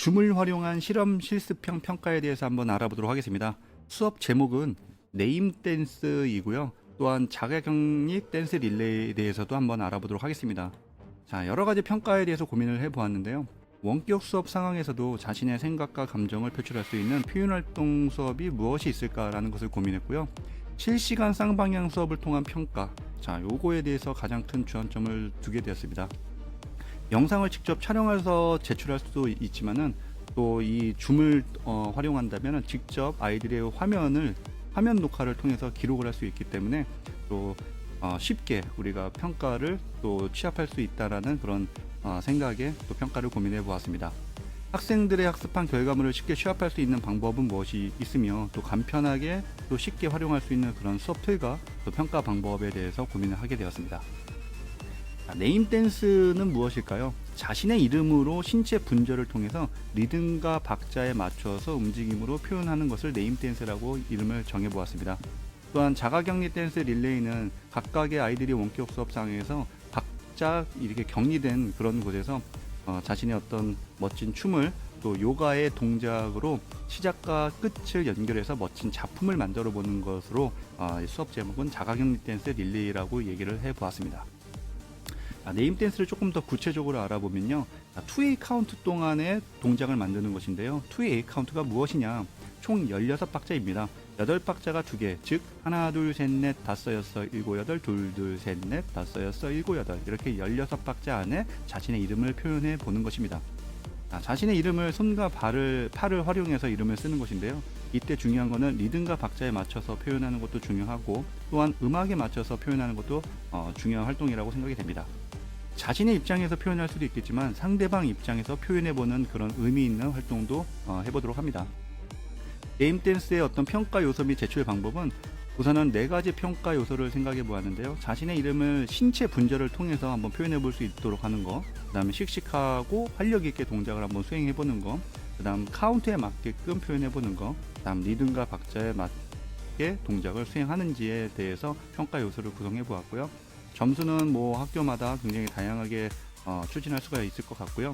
줌을 활용한 실험 실습형 평가에 대해서 한번 알아보도록 하겠습니다. 수업 제목은 네임 댄스이고요. 또한 자가격리 댄스 릴레이에 대해서도 한번 알아보도록 하겠습니다. 자, 여러 가지 평가에 대해서 고민을 해보았는데요. 원격 수업 상황에서도 자신의 생각과 감정을 표출할 수 있는 표현활동 수업이 무엇이 있을까라는 것을 고민했고요. 실시간 쌍방향 수업을 통한 평가, 자, 요거에 대해서 가장 큰 주안점을 두게 되었습니다. 영상을 직접 촬영해서 제출할 수도 있지만은 또 이 줌을 활용한다면 직접 아이들의 화면 녹화를 통해서 기록을 할 수 있기 때문에 또 쉽게 우리가 평가를 또 취합할 수 있다라는 그런 생각에 또 평가를 고민해 보았습니다. 학생들의 학습한 결과물을 쉽게 취합할 수 있는 방법은 무엇이 있으며 또 간편하게 또 쉽게 활용할 수 있는 그런 수업 틀과 또 평가 방법에 대해서 고민을 하게 되었습니다. 네임 댄스는 무엇일까요? 자신의 이름으로 신체 분절을 통해서 리듬과 박자에 맞춰서 움직임으로 표현하는 것을 네임 댄스라고 이름을 정해 보았습니다. 또한 자가격리 댄스 릴레이는 각각의 아이들이 원격 수업상에서 각자 이렇게 격리된 그런 곳에서 자신의 어떤 멋진 춤을 또 요가의 동작으로 시작과 끝을 연결해서 멋진 작품을 만들어 보는 것으로 수업 제목은 자가격리 댄스 릴레이라고 얘기를 해 보았습니다. 네임 댄스를 조금 더 구체적으로 알아보면요, 2A 카운트 동안의 동작을 만드는 것인데요. 2A 카운트가 무엇이냐? 총 16박자입니다. 8박자가 2개, 즉 하나 둘 셋 넷 다섯 여섯 일곱 여덟 둘 둘 셋 넷 다섯 여섯 일곱 여덟, 이렇게 16박자 안에 자신의 이름을 표현해 보는 것입니다. 자신의 이름을 손과 팔을 활용해서 이름을 쓰는 것인데요. 이때 중요한 것은 리듬과 박자에 맞춰서 표현하는 것도 중요하고, 또한 음악에 맞춰서 표현하는 것도 중요한 활동이라고 생각이 됩니다. 자신의 입장에서 표현할 수도 있겠지만 상대방 입장에서 표현해보는 그런 의미 있는 활동도 해보도록 합니다. 네임 댄스의 어떤 평가 요소 및 제출 방법은 우선은 4가지 평가 요소를 생각해 보았는데요. 자신의 이름을 신체 분절을 통해서 한번 표현해 볼 수 있도록 하는 거, 그 다음에 씩씩하고 활력 있게 동작을 한번 수행해 보는 거, 그 다음 카운트에 맞게끔 표현해 보는 거, 그 다음 리듬과 박자에 맞게 동작을 수행하는지에 대해서 평가 요소를 구성해 보았고요. 점수는 뭐 학교마다 굉장히 다양하게 추진할 수가 있을 것 같고요.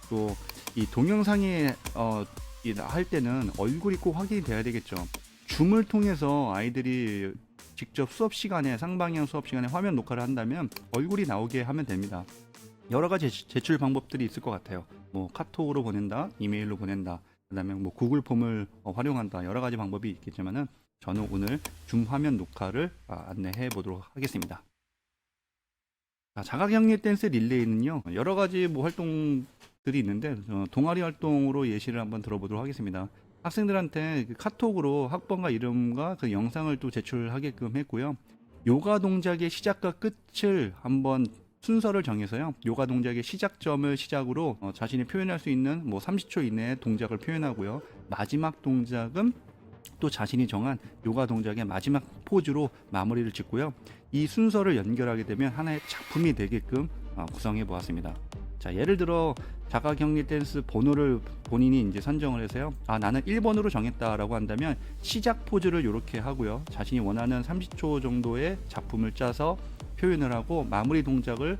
또 이 동영상이 할 때는 얼굴이 꼭 확인이 돼야 되겠죠. 줌을 통해서 아이들이 직접 수업 시간에, 쌍방향 수업 시간에 화면 녹화를 한다면 얼굴이 나오게 하면 됩니다. 여러 가지 제출 방법들이 있을 것 같아요. 뭐 카톡으로 보낸다, 이메일로 보낸다, 그 다음에 뭐 구글 폼을 활용한다, 여러 가지 방법이 있겠지만은 저는 오늘 줌 화면 녹화를 안내해 보도록 하겠습니다. 자가격리 댄스 릴레이는요, 여러 가지 뭐 활동들이 있는데 동아리 활동으로 예시를 한번 들어보도록 하겠습니다. 학생들한테 카톡으로 학번과 이름과 그 영상을 또 제출하게끔 했고요. 요가 동작의 시작과 끝을 한번 순서를 정해서요, 요가 동작의 시작점을 시작으로 자신이 표현할 수 있는 뭐 30초 이내의 동작을 표현하고요. 마지막 동작은 또 자신이 정한 요가 동작의 마지막 포즈로 마무리를 짓고요. 이 순서를 연결하게 되면 하나의 작품이 되게끔 구성해 보았습니다. 자, 예를 들어 자가격리 댄스 번호를 본인이 이제 선정을 해서요, 나는 1번으로 정했다라고 한다면 시작 포즈를 이렇게 하고요, 자신이 원하는 30초 정도의 작품을 짜서 표현을 하고 마무리 동작을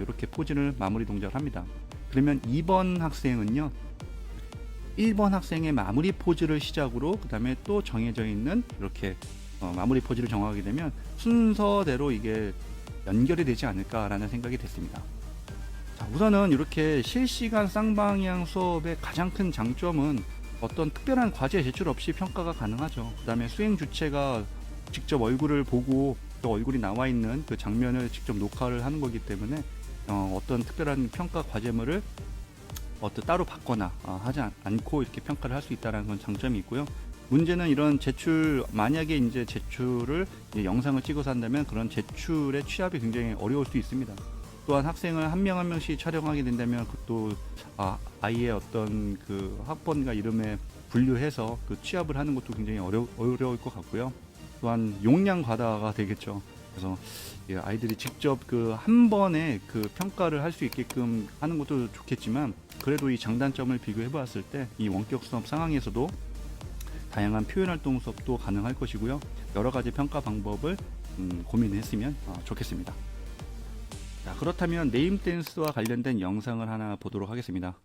이렇게 포즈를 마무리 동작을 합니다. 그러면 2번 학생은요, 1번 학생의 마무리 포즈를 시작으로 그 다음에 또 정해져 있는 이렇게 마무리 포즈를 정하게 되면 순서대로 이게 연결이 되지 않을까라는 생각이 됐습니다. 자, 우선은 이렇게 실시간 쌍방향 수업의 가장 큰 장점은 어떤 특별한 과제 제출 없이 평가가 가능하죠. 그 다음에 수행 주체가 직접 얼굴을 보고 또 얼굴이 나와 있는 그 장면을 직접 녹화를 하는 거기 때문에 어떤 특별한 평가 과제물을 따로 받거나 하지 않고 이렇게 평가를 할 수 있다는 건 장점이 있고요. 문제는 이런 제출, 만약에 이제 제출을 영상을 찍어서 한다면 그런 제출의 취합이 굉장히 어려울 수 있습니다. 또한 학생을 한 명 한 명씩 촬영하게 된다면 또 아이의 어떤 그 학번과 이름에 분류해서 그 취합을 하는 것도 굉장히 어려울 것 같고요. 또한 용량 과다가 되겠죠. 그래서 아이들이 직접 그 한 번에 그 평가를 할 수 있게끔 하는 것도 좋겠지만, 그래도 이 장단점을 비교해 보았을 때 이 원격 수업 상황에서도 다양한 표현 활동 수업도 가능할 것이고요. 여러 가지 평가 방법을 고민했으면 좋겠습니다. 자, 그렇다면 네임 댄스와 관련된 영상을 하나 보도록 하겠습니다.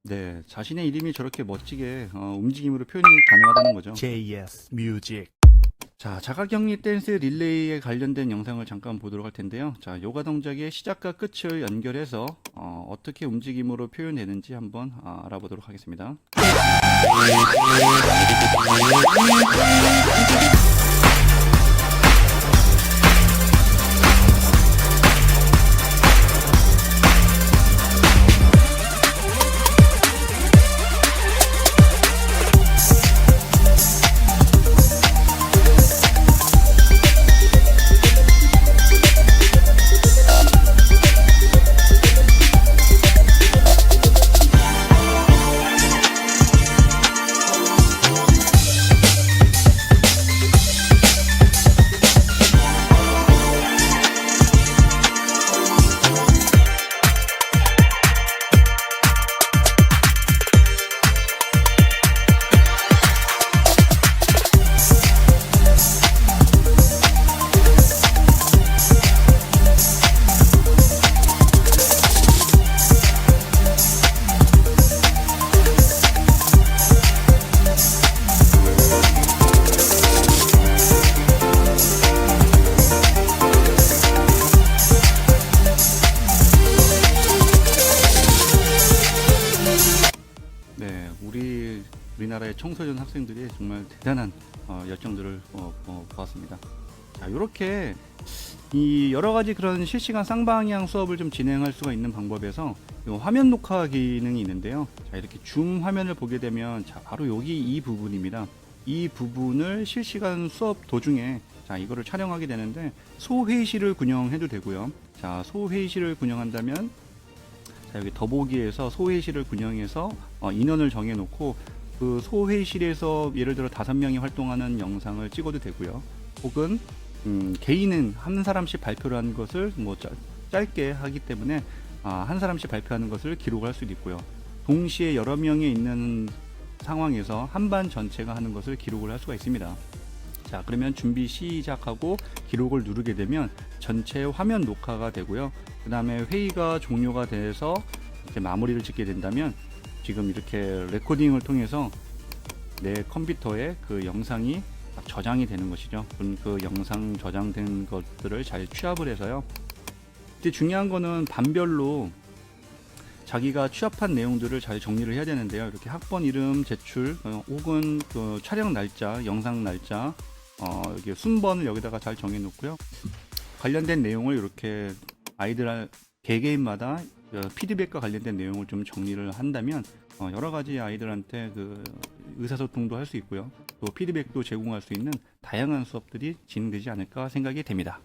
네, 자신의 이름이 저렇게 멋지게 움직임으로 표현이 가능하다는 거죠. JS Music. 자, 자가격리 댄스 릴레이에 관련된 영상을 잠깐 보도록 할 텐데요. 자, 요가 동작의 시작과 끝을 연결해서 어떻게 움직임으로 표현되는지 한번 알아보도록 하겠습니다. 네, 우리나라의 청소년 학생들이 정말 대단한 열정들을 보았습니다. 자, 이렇게 이 여러 가지 그런 실시간 쌍방향 수업을 좀 진행할 수가 있는 방법에서 화면 녹화 기능이 있는데요. 자, 이렇게 줌 화면을 보게 되면 자, 바로 여기 이 부분입니다. 이 부분을 실시간 수업 도중에 자, 이거를 촬영하게 되는데 소회의실을 군영해도 되고요. 자, 소회의실을 군영한다면 자, 여기 더보기에서 소회의실을 군영해서 인원을 정해놓고 그 소회의실에서 예를 들어 5명이 활동하는 영상을 찍어도 되고요. 혹은 개인은 한 사람씩 발표를 하는 것을 뭐 짧게 하기 때문에 한 사람씩 발표하는 것을 기록할 수도 있고요. 동시에 여러 명이 있는 상황에서 한 반 전체가 하는 것을 기록을 할 수가 있습니다. 자, 그러면 준비 시작하고 기록을 누르게 되면 전체 화면 녹화가 되고요. 그 다음에 회의가 종료가 돼서 이렇게 마무리를 짓게 된다면 지금 이렇게 레코딩을 통해서 내 컴퓨터에 그 영상이 저장이 되는 것이죠. 그 영상 저장된 것들을 잘 취합을 해서요. 이제 중요한 거는 반별로 자기가 취합한 내용들을 잘 정리를 해야 되는데요. 이렇게 학번 이름 제출 혹은 그 촬영 날짜, 영상 날짜, 이게 순번을 여기다가 잘 정해 놓고요. 관련된 내용을 이렇게 아이들 개개인마다 피드백과 관련된 내용을 좀 정리를 한다면 여러 가지 아이들한테 그 의사소통도 할 수 있고요. 또 피드백도 제공할 수 있는 다양한 수업들이 진행되지 않을까 생각이 됩니다.